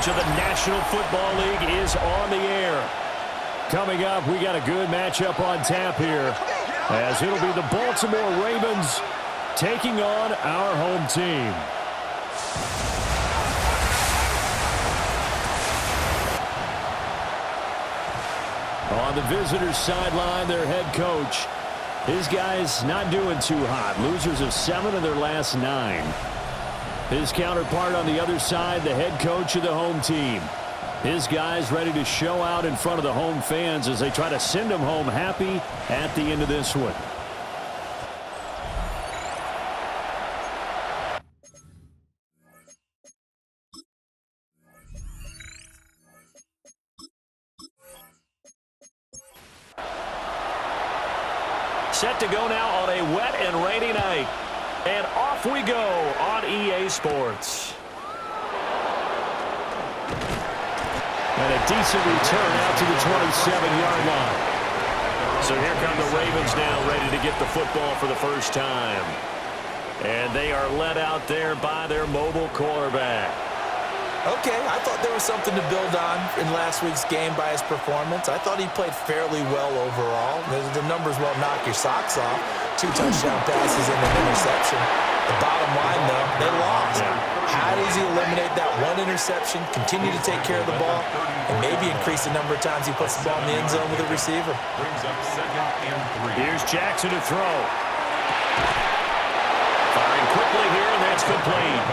coverage of the National Football League is on the air. Coming up, we got a good matchup on tap here, as it'll be the Baltimore Ravens taking on our home team. On the visitors' sideline, their head coach. His guys not doing too hot. Losers of 7 of their last 9. His counterpart on the other side, the head coach of the home team. His guys ready to show out in front of the home fans as they try to send them home happy at the end of this one. Set to go now on a wet and rainy night. And off we go on EA Sports. And a decent return out to the 27-yard line. So here come the Ravens now, ready to get the football for the first time. And they are led out there by their mobile quarterback. Okay, I thought there was something to build on in last week's game by his performance. I thought he played fairly well overall. The numbers won't knock your socks off. 2 touchdown passes and an interception. The bottom line, though, they lost. How does he eliminate that 1 interception, continue to take care of the ball, and maybe increase the number of times he puts the ball in the end zone with a receiver? Brings up 2nd and 3. Here's Jackson to throw. Firing quickly here, and that's complete.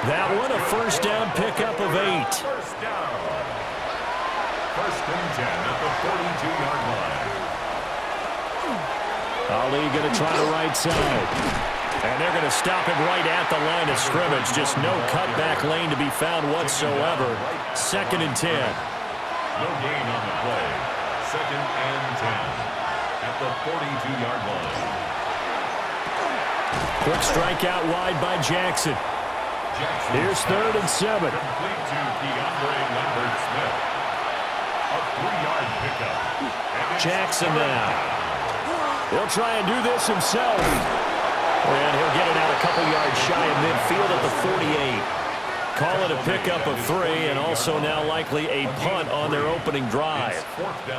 That one, a first down pickup of 8. First down. 1st and 10 at the 42-yard line. Ali going to try the right side. And they're going to stop him right at the line of scrimmage. Just no cutback lane to be found whatsoever. 2nd and 10. No gain on the play. 2nd and 10 at the 42-yard line. Quick strike out wide by Jackson. Here's 3rd and 7. Complete to DeAndre Lambert-Smith. A 3-yard pickup. Jackson now. He'll try and do this himself. And he'll get it out a couple yards shy of midfield at the 48. Call it a pickup of 3, and also now likely a punt on their opening drive.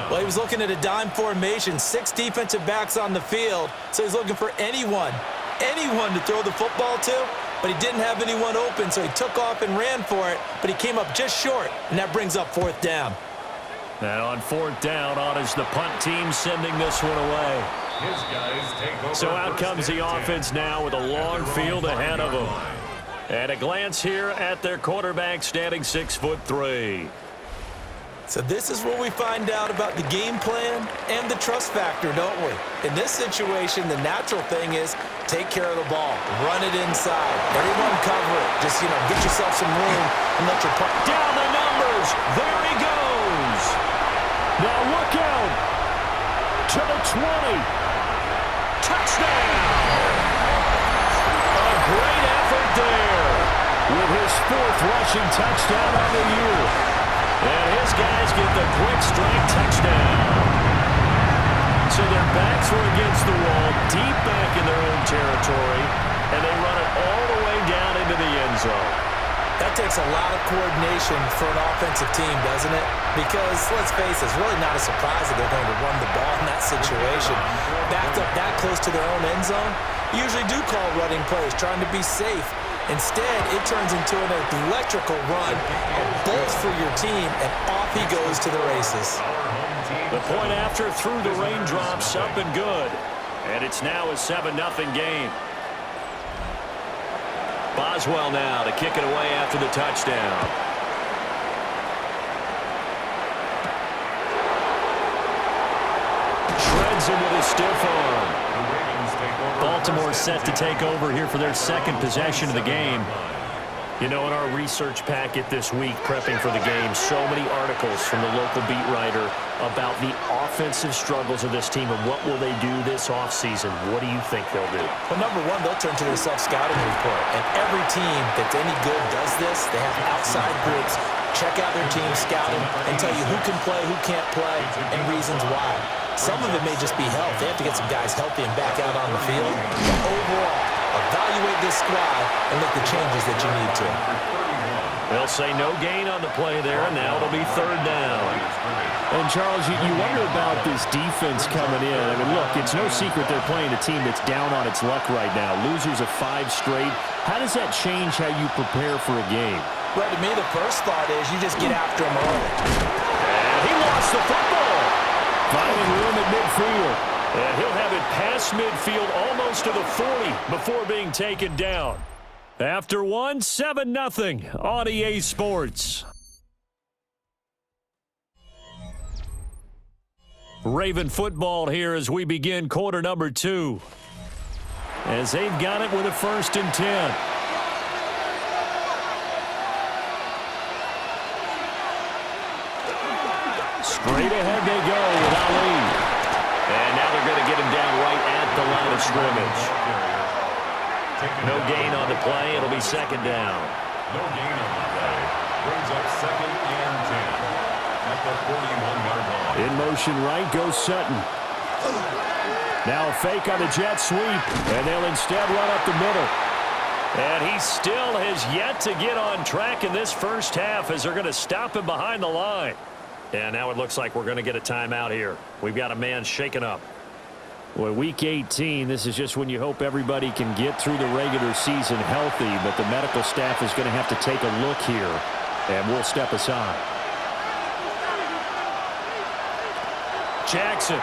Well, he was looking at a dime formation, 6 defensive backs on the field, so he's looking for anyone to throw the football to, but he didn't have anyone open, so he took off and ran for it, but he came up just short, and that brings up 4th down. And on 4th down, on is the punt team sending this one away. His guys take over. So out comes the offense now with a long field ahead of them. And a glance here at their quarterback standing 6'3". So this is where we find out about the game plan and the trust factor, don't we? In this situation, the natural thing is take care of the ball, run it inside, everyone cover it. Just, get yourself some room and let your punt. Down the numbers. There he goes. Now look out. To the 20. Touchdown. A great effort there with his 4th rushing touchdown on the year. And his guys get the quick strike touchdown. So their backs were against the wall, deep back in their own territory, and they run it all the way down into the end zone. That takes a lot of coordination for an offensive team, doesn't it? Because, let's face it, it's really not a surprise that they're going to run the ball in that situation. Backed up that close to their own end zone, you usually do call running plays, trying to be safe. Instead, it turns into an electrical run, a bolt for your team, and off he goes to the races. The point after through the raindrops, up and good. And it's now a 7-0 game. Boswell now to kick it away after the touchdown. Shreds him with a stiff arm. Baltimore set to take over here for their 2nd possession of the game. In our research packet this week, prepping for the game, so many articles from the local beat writer about the offensive struggles of this team and what will they do this offseason. What do you think they'll do? Well, number one, they'll turn to their self-scouting report. And every team that's any good does this. They have outside groups check out their team, scout them, and tell you who can play, who can't play, and reasons why. Some of it may just be health. They have to get some guys healthy and back out on the field. But overall, evaluate this squad and make the changes that you need to. They'll say no gain on the play there, and now it'll be third down. And, Charles, you wonder about this defense coming in. I mean, look, it's no secret they're playing a team that's down on its luck right now. Losers of 5 straight. How does that change how you prepare for a game? Well, to me, the first thought is you just get after him early. And he lost the football. Finding room at midfield. And he'll have it past midfield almost to the 40 before being taken down. After one, 7-0 on EA Sports. Raven football here as we begin quarter number 2. As they've got it with a 1st and 10. Straight ahead they go with Ali. And now they're going to get him down right at the line of scrimmage. No gain on the play. It'll be 2nd down. No gain on the play. Brings up 2nd and 10 at the 41-yard line. In motion right goes Sutton. Now a fake on the jet sweep, and they'll instead run up the middle. And he still has yet to get on track in this first half as they're going to stop him behind the line. And now it looks like we're going to get a timeout here. We've got a man shaken up. Well, week 18, this is just when you hope everybody can get through the regular season healthy, but the medical staff is going to have to take a look here, and we'll step aside. Jackson.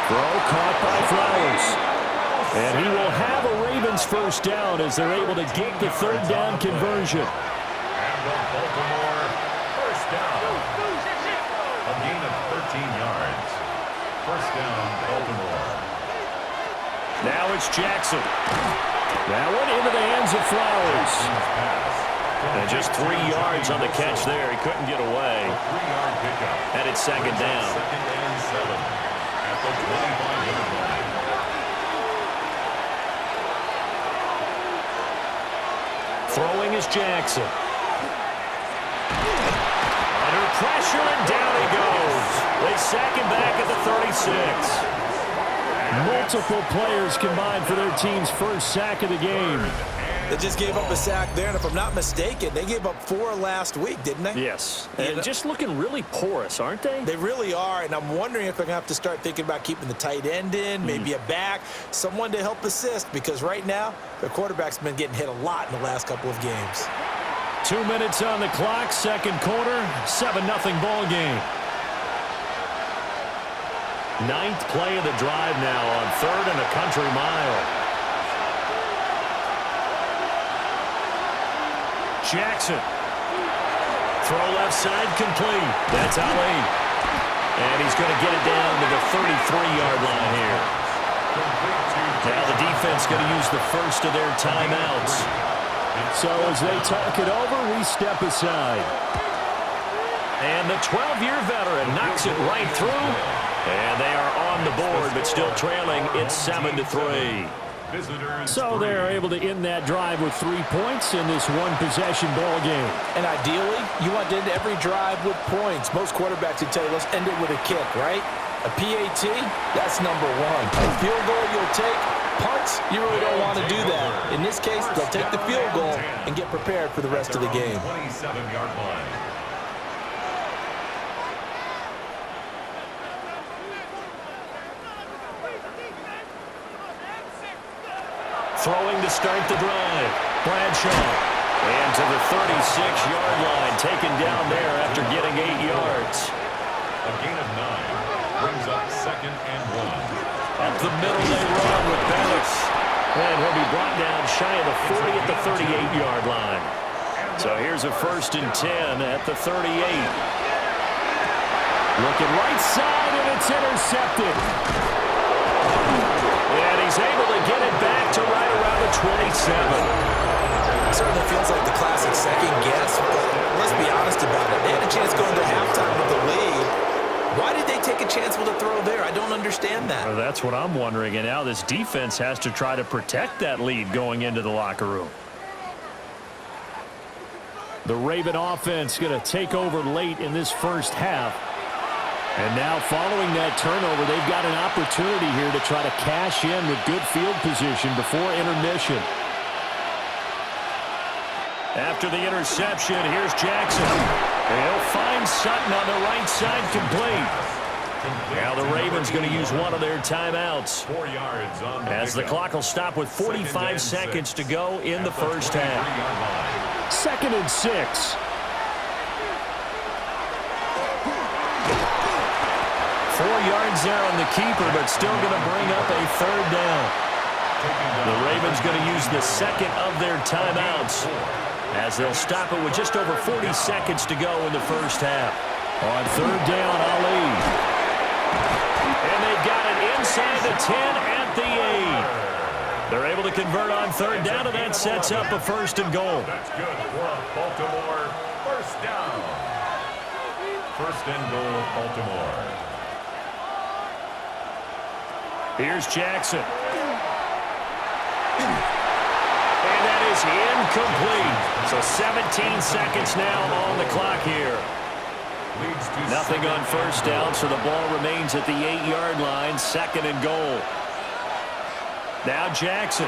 Throw caught by Flowers. And he will have a Ravens 1st down as they're able to get the 3rd down conversion. And the Baltimore 1st down. A gain of 13 yards. 1st down, Baltimore. Now it's Jackson. That one into the hands of Flowers. And just 3 yards on the catch there. He couldn't get away. 3-yard pickup. And it's 2nd down. 2nd and 7 at the 25-yard line. Throwing is Jackson. Under pressure, and down he goes. They sack him back at the 36. Multiple players combined for their team's 1st sack of the game. They just gave up a sack there, and if I'm not mistaken, they gave up 4 last week, didn't they? Yes, and just looking really porous, aren't they? They really are, and I'm wondering if they're going to have to start thinking about keeping the tight end in, maybe a back, someone to help assist, because right now, their quarterback's been getting hit a lot in the last couple of games. 2 minutes on the clock, 2nd quarter, 7-0 ball game. 9th play of the drive now on 3rd and a country mile. Jackson. Throw left side complete. That's Ali. And he's going to get it down to the 33-yard line here. Now the defense going to use the 1st of their timeouts. So as they talk it over, we step aside. And the 12-year veteran knocks it right through. And they are on the board, but still trailing. It's 7-3. So they're able to end that drive with 3 points in this one-possession ball game. And ideally, you want to end every drive with points. Most quarterbacks would tell you, let's end it with a kick, right? A PAT, that's number 1. A field goal you'll take. Punts, you really don't want to do that. In this case, they'll take the field goal and get prepared for the rest of the game. 27-yard line. Throwing to start the drive. Bradshaw. And to the 36-yard line. Taken down there after getting 8 yards. A gain of 9. Brings up 2nd and 1. Up the middle they run with Bennett. And he'll be brought down shy of the 40 at the 38-yard line. So here's a 1st and 10 at the 38. Looking right side, and it's intercepted. And he's able to get it back to right around the 27. It certainly feels like the classic second guess, but let's be honest about it. They had a chance going to halftime with the lead. Why did they take a chance with a throw there? I don't understand that. Well, that's what I'm wondering. And now this defense has to try to protect that lead going into the locker room. The Raven offense going to take over late in this first half. And now following that turnover, they've got an opportunity here to try to cash in with good field position before intermission. After the interception, here's Jackson. He'll find Sutton on the right side, complete. Now the Ravens going to use one of their timeouts. 4 yards on as the clock will stop with 45 seconds to go in the first half. 2nd and 6. 4 yards there on the keeper, but still going to bring up a 3rd down. The Ravens going to use the second of their timeouts as they'll stop it with just over 40 seconds to go in the first half. On 3rd down, Ali. And they've got it inside the 10 at the 8. They're able to convert on 3rd down, and that sets up a 1st and goal. That's good for Baltimore. 1st down. 1st and goal, Baltimore. Here's Jackson. And that is incomplete. So 17 seconds now on the clock here. Nothing on 1st down, so the ball remains at the 8-yard line. 2nd and goal. Now Jackson.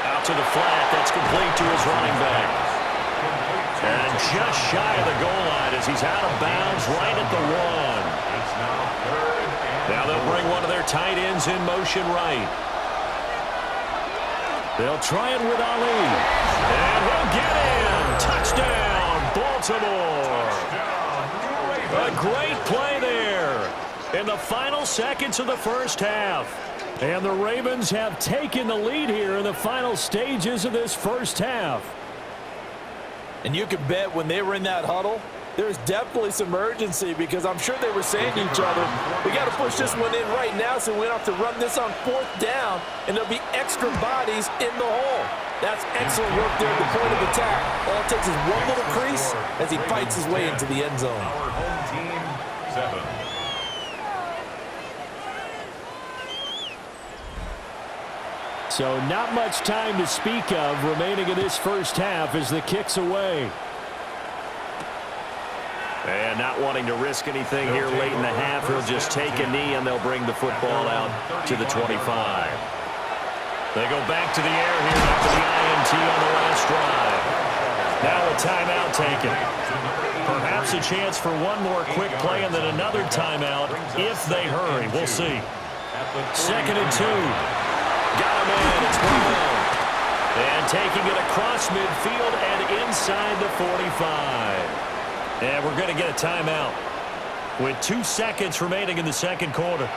Out to the flat. That's complete to his running back. And just shy of the goal line as he's out of bounds right at the 1. Now they'll bring one of their tight ends in motion right. They'll try it with Ali. And he'll get in. Touchdown, Baltimore. A great play there in the final seconds of the first half. And the Ravens have taken the lead here in the final stages of this first half. And you can bet when they were in that huddle, there's definitely some urgency because I'm sure they were saying to each other, we got to push this one in right now so we don't have to run this on 4th down, and there'll be extra bodies in the hole. That's excellent work there at the point of attack. All it takes is one little crease as he fights his way into the end zone. Our home team, 7. So not much time to speak of remaining in this first half as the kick's away. And not wanting to risk anything here late in the half, he'll just take a knee and they'll bring the football out to the 25. They go back to the air here after the INT on the last drive. Now a timeout taken. Perhaps a chance for one more quick play and then another timeout if they hurry. We'll see. 2nd and 2. Got him in. It's Brown. And taking it across midfield and inside the 45. And we're going to get a timeout with 2 seconds remaining in the second quarter.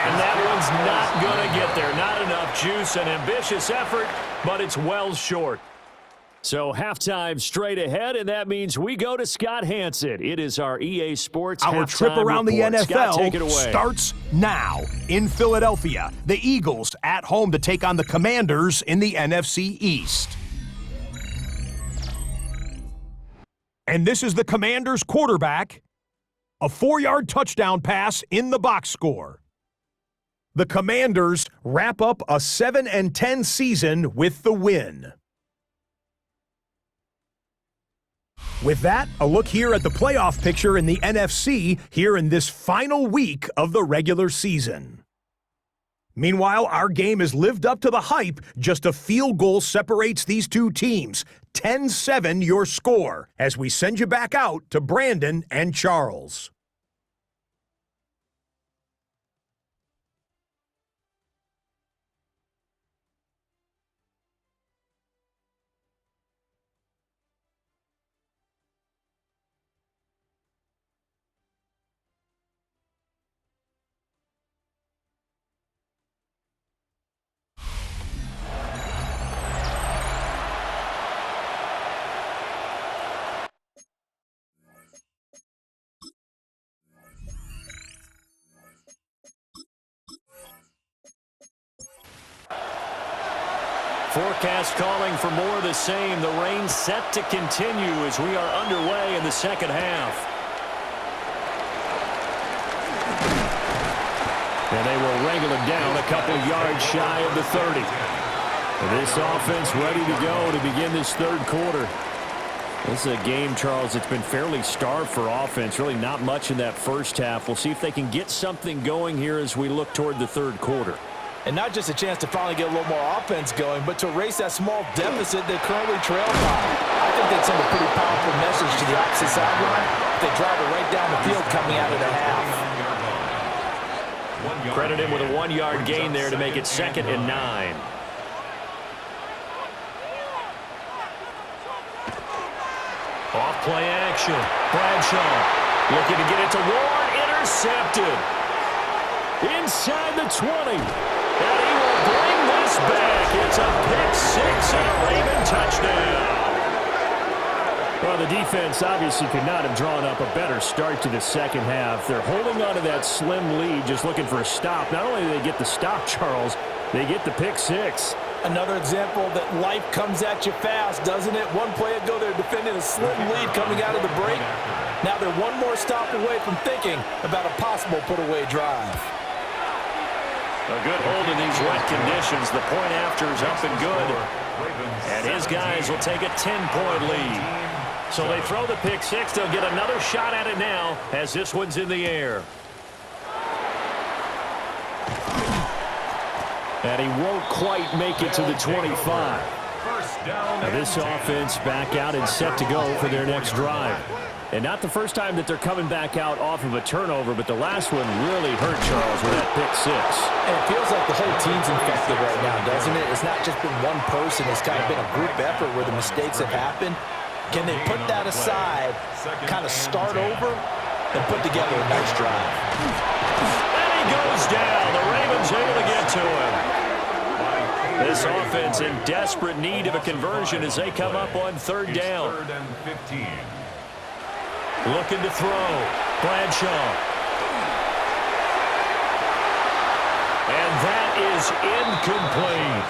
And that one's not going to get there. Not enough juice. An ambitious effort, but it's well short. So halftime straight ahead, and that means we go to Scott Hansen. It is our EA Sports Our trip around report. the Scott, take it NFL away. starts now. In Philadelphia, the Eagles at home to take on the Commanders in the NFC East. And this is the Commanders' quarterback. A 4-yard touchdown pass in the box score. The Commanders wrap up a 7-10 season with the win. With that, a look here at the playoff picture in the NFC here in this final week of the regular season. Meanwhile, our game has lived up to the hype. Just a field goal separates these two teams. 10-7 your score as we send you back out to Brandon and Charles. Forecast calling for more of the same. The rain set to continue as we are underway in the second half. And they will wrangle it down a couple yards shy of the 30. This offense ready to go to begin this third quarter. This is a game, Charles, that's been fairly starved for offense. Really not much in that first half. We'll see if they can get something going here as we look toward the third quarter. And not just a chance to finally get a little more offense going, but to erase that small deficit they currently trail by. I think they'd send a pretty powerful message to the opposite sideline if they drive it right down the field coming out of the half. Credit him with a 1-yard gain there to make it 2nd and 9. Off play action. Bradshaw looking to get it to Ward. Intercepted. Inside the 20. And he will bring this back. It's a pick 6 and a Raven touchdown. Well, the defense obviously could not have drawn up a better start to the second half. They're holding on to that slim lead, just looking for a stop. Not only do they get the stop, Charles, they get the pick 6. Another example that life comes at you fast, doesn't it? One play ago, they're defending a slim lead coming out of the break. Now they're one more stop away from thinking about a possible put-away drive. A good hold in these wet conditions. The point after is up and good. And his guys will take a 10-point lead. So they throw the pick 6. They'll get another shot at it now as this one's in the air. And he won't quite make it to the 25. Now this offense back out and set to go for their next drive. And not the first time that they're coming back out off of a turnover, but the last one really hurt Charles with that pick 6. And it feels like the whole team's infected right now, doesn't it? It's not just been one person. It's kind of been a group effort where the mistakes have happened. Can they put that aside, kind of start over, and put together a nice drive? And he goes down. The Ravens able to get to him. This offense in desperate need of a conversion as they come up on 3rd down. 3rd and 15. Looking to throw. Bradshaw. And that is incomplete.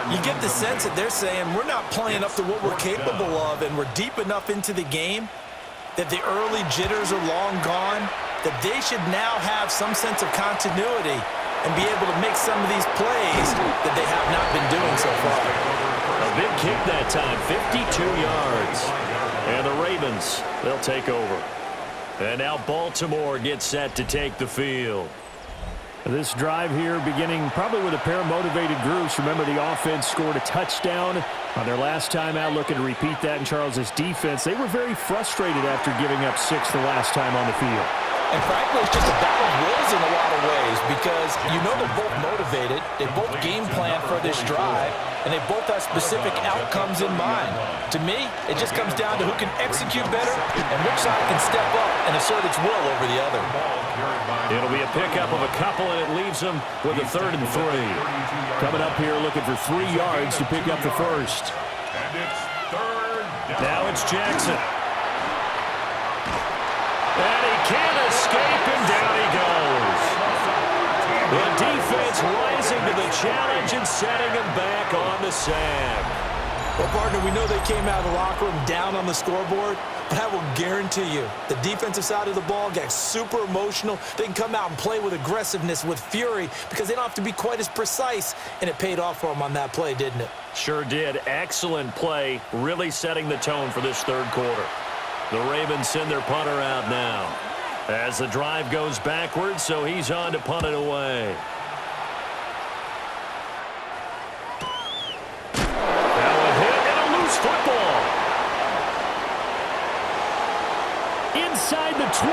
You get the sense that they're saying we're not playing up to what we're capable of, and we're deep enough into the game that the early jitters are long gone, that they should now have some sense of continuity and be able to make some of these plays that they have not been doing so far. A big kick that time, 52 yards. And the Ravens, they'll take over. And now Baltimore gets set to take the field. This drive here beginning probably with a pair of motivated groups. Remember, the offense scored a touchdown on their last time out, looking to repeat that in Charles's defense. They were very frustrated after giving up 6 the last time on the field. And frankly, it's just a battle of wills in a lot of ways because you know they're both motivated, they both game plan for this drive, and they both have specific outcomes in mind. To me, it just comes down to who can execute better and which side can step up and assert its will over the other. It'll be a pickup of a couple, and it leaves them with a 3rd and 3. Coming up here looking for 3 yards to pick up the first. And it's 3rd down. Now it's Jackson. And he can't escape, and down he goes. The defense rising to the challenge and setting him back on the sack. Well, partner, we know they came out of the locker room down on the scoreboard, but I will guarantee you the defensive side of the ball got super emotional. They can come out and play with aggressiveness, with fury, because they don't have to be quite as precise, and it paid off for them on that play, didn't it? Sure did. Excellent play, really setting the tone for this 3rd quarter. The Ravens send their punter out now as the drive goes backwards, so he's on to punt it away. Now a hit and a loose football. Inside the 20.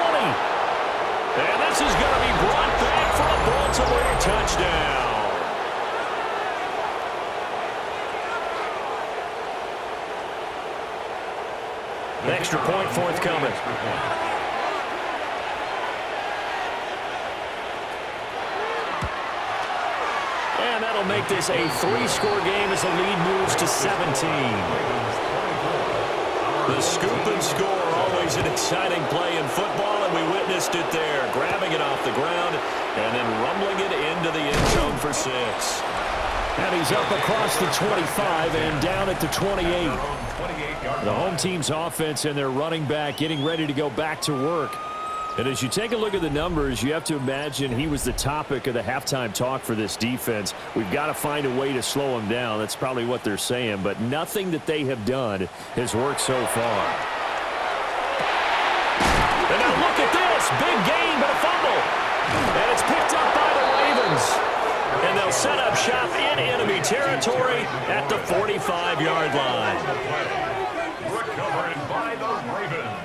And this is going to be brought back for a Baltimore touchdown. Extra point forthcoming. And that'll make this a 3-score game as the lead moves to 17. The scoop and score, always an exciting play in football, and we witnessed it there. Grabbing it off the ground and then rumbling it into the end zone for 6. And he's up across the 25 and down at the 28. The home team's offense and their running back getting ready to go back to work. And as you take a look at the numbers, you have to imagine he was the topic of the halftime talk for this defense. We've got to find a way to slow him down. That's probably what they're saying. But nothing that they have done has worked so far. And now look at this. Big gain, but a fumble. And it's picked up by the Ravens. they'll set up shop in enemy territory at the 45-yard line. Recovered by the Ravens.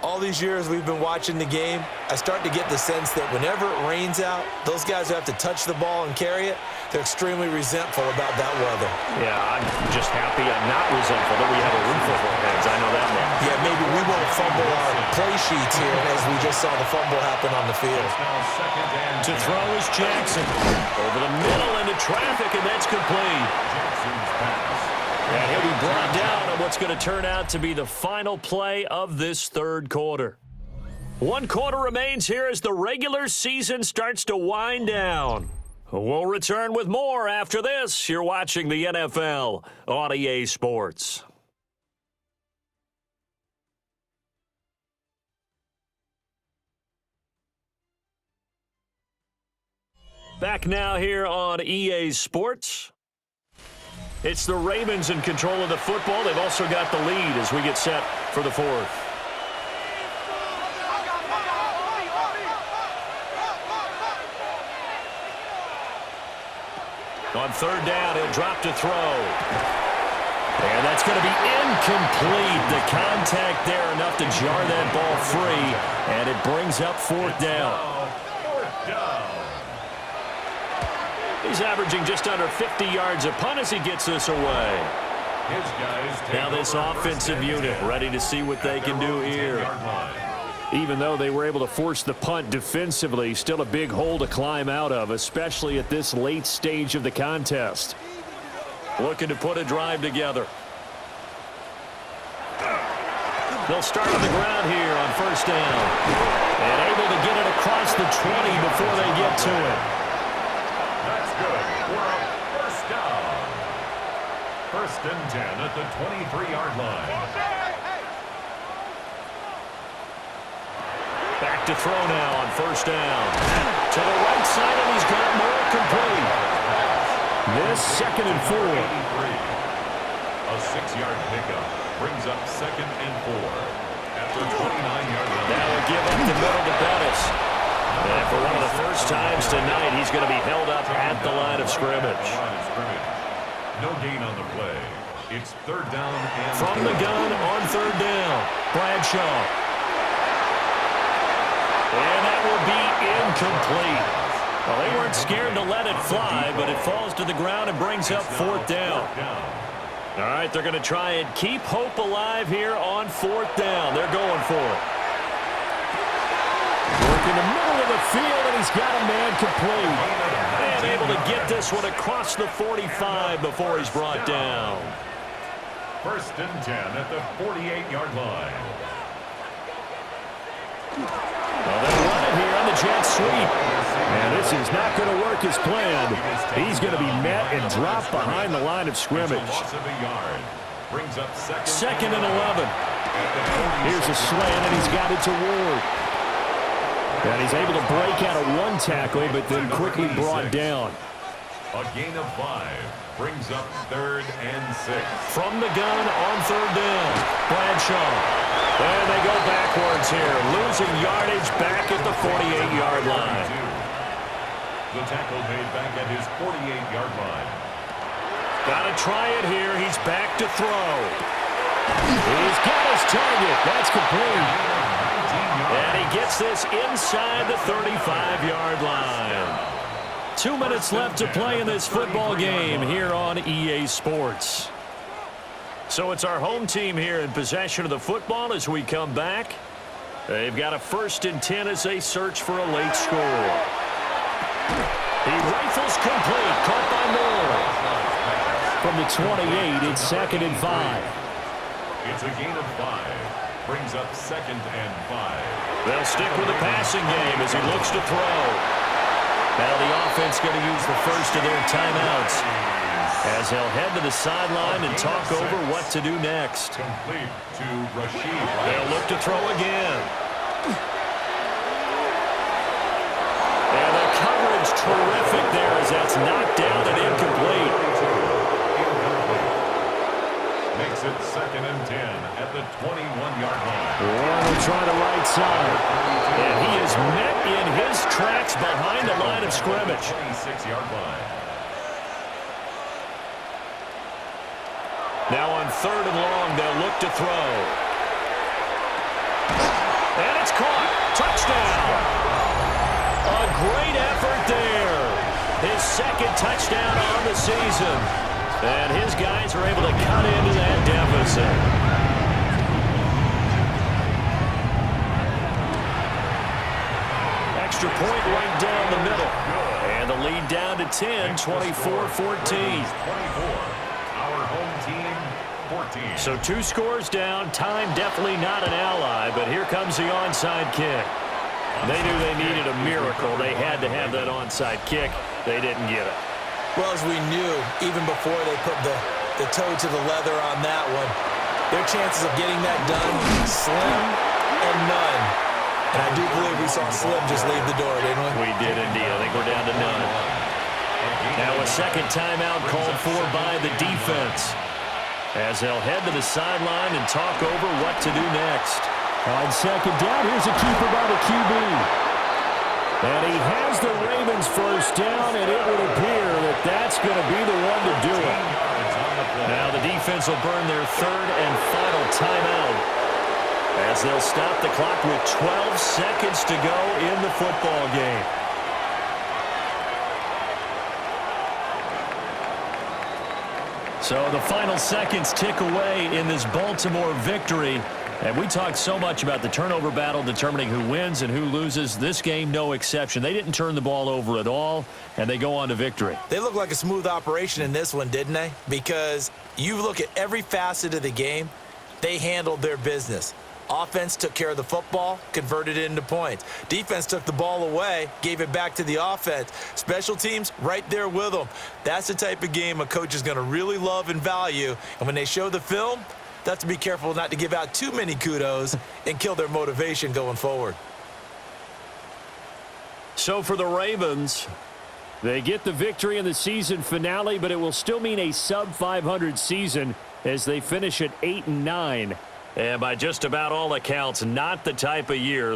All these years we've been watching the game, I start to get the sense that whenever it rains out, those guys who have to touch the ball and carry it, they're extremely resentful about that weather. Yeah, I'm just happy I'm not resentful that we have a roof over our heads. I know that much. Yeah, maybe we won't fumble our play sheets here as we just saw the fumble happen on the field. To throw is Jackson. Over the middle into traffic, and that's complete. Jackson's pass. And he'll be brought down on what's going to turn out to be the final play of this third quarter. 1 quarter remains here as the regular season starts to wind down. We'll return with more after this. You're watching the NFL on EA Sports. Back now here on EA Sports. It's the Ravens in control of the football. They've also got the lead as we get set for the fourth. On third down, he'll drop to throw. And that's going to be incomplete. The contact there enough to jar that ball free, and it brings up fourth down. Fourth down. He's averaging just under 50 yards a punt as he gets this away. His guys take Now this over offensive unit ready to see what they can do here. Even though they were able to force the punt defensively, still a big hole to climb out of, especially at this late stage of the contest. Looking to put a drive together. They'll start on the ground here on first down. And able to get it across the 20 before they get to it. That's good for a first down. First and 10 at the 23-yard line. Back to throw now on first down. To the right side, and he's got more complete. This second and 4. A 6-yard pickup brings up second and 4 at the 29-yard line. That will give up the middle to Bettis. And for one of the first times tonight, he's going to be held up at the line of scrimmage. No gain on the play. It's third down and From the gun on third down, Bradshaw. And that will be incomplete. Well, they weren't scared to let it fly, but it falls to the ground and brings up fourth down. All right, they're going to try and keep hope alive here on fourth down. They're going for it. Working the middle of the field, and he's got a man complete. And able to get this one across the 45 before he's brought down. First and 10 at the 48-yard line. Well, they run it here on the jet sweep. And this is not going to work as planned. He's going to be met and dropped behind the line of scrimmage. Loss of a yard. Brings up Second and 11. Here's a slant, and he's got it to Ward. And he's able to break out of one tackle, but then quickly brought down. A gain of 5 brings up third and 6. From the gun on third down, Bradshaw. And they go backwards here, losing yardage back at the 48-yard line. The tackle made back at his 48-yard line. Got to try it here. He's back to throw. He's got his target. That's complete. And he gets this inside the 35-yard line. 2 minutes left to play in this football game here on EA Sports. So it's our home team here in possession of the football as we come back. They've got a first and 10 as they search for a late score. He rifles complete, caught by Moore. From the 28, it's second and 5. It's a gain of 5. Brings up second and 5. They'll stick with the passing game as he looks to throw. Now the offense going to use the first of their timeouts as they'll head to the sideline and talk over what to do next. Complete to Rashid. They'll look to throw again. And the coverage terrific there as that's knocked down and incomplete. Makes it second and 10 at the 21-yard line. One of try the right side. And he is met in his tracks behind the line of scrimmage. 26-yard line. Now on 3rd and long, they'll look to throw. And it's caught. Touchdown. A great effort there. His 2nd touchdown on the season. And his guys are able to cut into that deficit. Extra point right down the middle. And the lead down to 10, 24-14. 24. Our home team, 14. So 2 scores down. Time definitely not an ally, but here comes the onside kick. They knew they needed a miracle. They had to have that onside kick. They didn't get it. Well, as we knew, even before they put the toe to the leather on that one, their chances of getting that done, slim and none. And I do believe we saw Slim just leave the door, didn't we? We did indeed. I think we're down to none. Now a 2nd timeout called for by the defense, as they'll head to the sideline and talk over what to do next. On 2nd down, here's a keeper by the QB. And he has the Ravens first down, and it would appear that that's going to be the one to do it. Now the defense will burn their 3rd and final timeout, as they'll stop the clock with 12 seconds to go in the football game. So the final seconds tick away in this Baltimore victory. And we talked so much about the turnover battle determining who wins and who loses. This game, no exception. They didn't turn the ball over at all, and they go on to victory. They look like a smooth operation in this one, didn't they? Because you look at every facet of the game, they handled their business. Offense took care of the football, converted it into points. Defense took the ball away, gave it back to the offense. Special teams, right there with them. That's the type of game a coach is going to really love and value. And when they show the film, they have to be careful not to give out too many kudos and kill their motivation going forward. So for the Ravens, they get the victory in the season finale, but it will still mean a sub-500 season as they finish at 8-9. And by just about all accounts, not the type of year